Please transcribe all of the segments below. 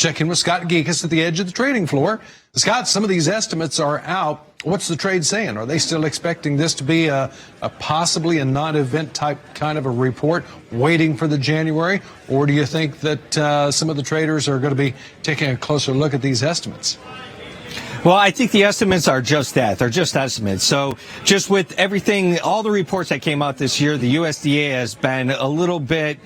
check in with Scott Gecas at the edge of the trading floor. Scott, some of these estimates are out. What's the trade saying? Are they still expecting this to be a possibly a non-event type kind of a report, waiting for the January? Or do you think that some of the traders are going to be taking a closer look at these estimates? Well, I think the estimates are just that. They're just estimates. So just with everything, all the reports that came out this year, the USDA has been a little bit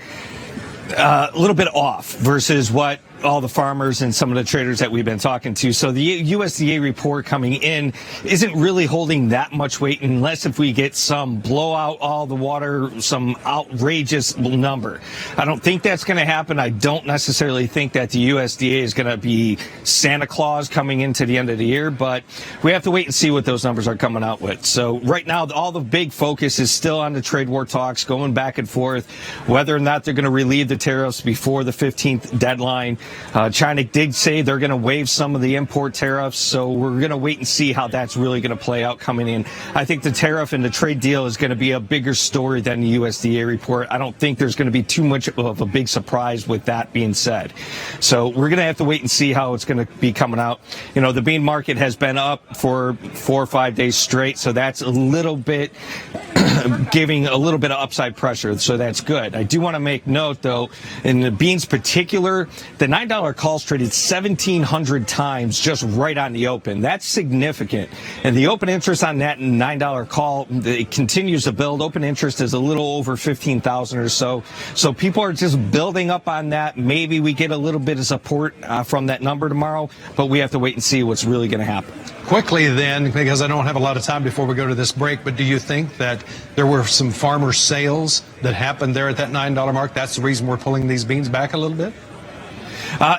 off versus what all the farmers and some of the traders that we've been talking to. So the USDA report coming in isn't really holding that much weight unless if we get some blowout all the water, some outrageous number. I don't think that's going to happen. I don't necessarily think that the USDA is going to be Santa Claus coming into the end of the year, but we have to wait and see what those numbers are coming out with. So right now, all the big focus is still on the trade war talks going back and forth, whether or not they're going to relieve the tariffs before the 15th deadline. China did say they're going to waive some of the import tariffs, so we're going to wait and see how that's really going to play out coming in. I think the tariff and the trade deal is going to be a bigger story than the USDA report. I don't think there's going to be too much of a big surprise with that being said. So we're going to have to wait and see how it's going to be coming out. You know, the bean market has been up for 4 or 5 days straight, so that's a little bit giving a little bit of upside pressure, so that's good. I do want to make note, though, in the beans particular, the $9 calls traded 1,700 times just right on the open. That's significant. And the open interest on that $9 call, it continues to build. Open interest is a little over 15,000 or so. So people are just building up on that. Maybe we get a little bit of support from that number tomorrow, but we have to wait and see what's really going to happen. Quickly then, because I don't have a lot of time before we go to this break, but do you think that there were some farmer sales that happened there at that $9 mark? That's the reason we're pulling these beans back a little bit?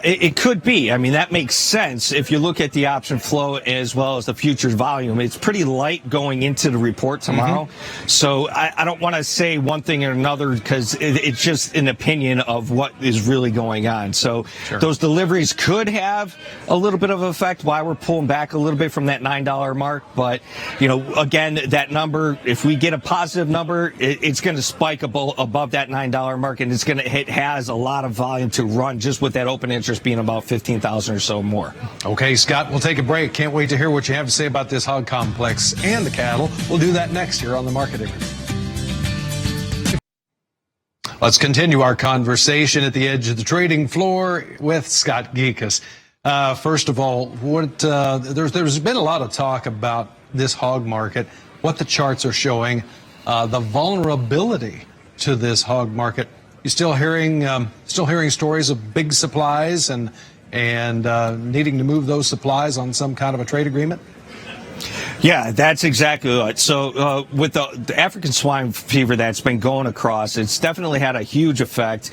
It could be. I mean, that makes sense if you look at the option flow as well as the futures volume. It's pretty light going into the report tomorrow. So I don't want to say one thing or another because it's just an opinion of what is really going on. So those deliveries could have a little bit of effect why we're pulling back a little bit from that $9 mark. But, you know, again, that number, if we get a positive number, it's going to spike above that $9 mark, and it has a lot of volume to run just with that open interest being about 15,000 or so more. Okay, Scott, we'll take a break. Can't wait to hear what you have to say about this hog complex and the cattle. We'll do that next here on the Market Interview. Let's continue our conversation at the edge of the trading floor with Scott Gecas. First of all, there's been a lot of talk about this hog market, what the charts are showing, the vulnerability to this hog market. You still hearing stories of big supplies and needing to move those supplies on some kind of a trade agreement? Yeah, that's exactly right. So with the African swine fever that's been going across, it's definitely had a huge effect.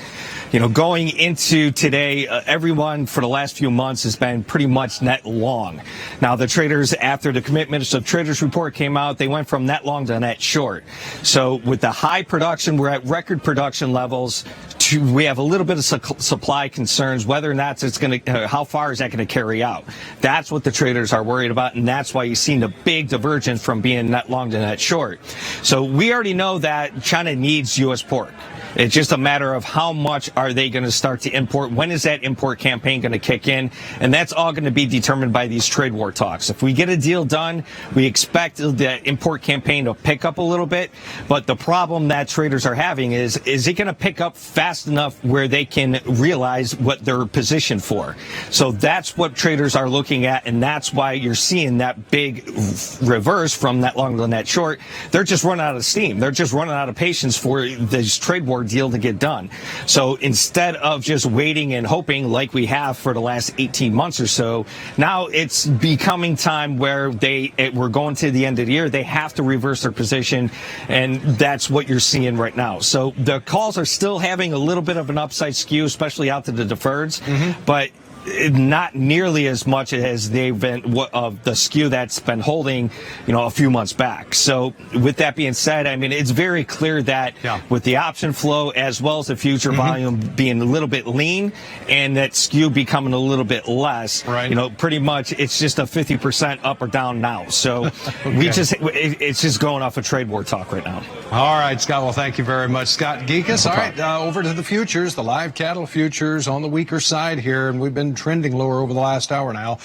You know, going into today, everyone for the last few months has been pretty much net long. Now, the traders, after the commitments of traders report came out, they went from net long to net short. So with the high production, we're at record production levels. We have a little bit of supply concerns, whether or not it's going to, how far is that going to carry out? That's what the traders are worried about, and that's why you've seen the big divergence from being net long to net short. So we already know that China needs U.S. pork. It's just a matter of how much are they going to start to import? When is that import campaign going to kick in? And that's all going to be determined by these trade war talks. If we get a deal done, we expect the import campaign to pick up a little bit. But the problem that traders are having is it going to pick up fast enough where they can realize what they're positioned for? So that's what traders are looking at, and that's why you're seeing that big reverse from net long to net short. They're just running out of steam. They're just running out of patience for this trade war deal to get done. So instead of just waiting and hoping like we have for the last 18 months or so, now it's becoming time where we're going to the end of the year. They have to reverse their position, and that's what you're seeing right now. So the calls are still having a little bit of an upside skew, especially out to the deferreds, but not nearly as much as they've been of the skew that's been holding, a few months back. So with that being said, I mean, it's very clear that with the option flow as well as the future volume being a little bit lean and that skew becoming a little bit less, pretty much it's just a 50% up or down now. So it's just going off of trade war talk right now. All right, Scott. Well, thank you very much, Scott Gecas. All right, over to the futures, the live cattle futures on the weaker side here, and we've been trending lower over the last hour now.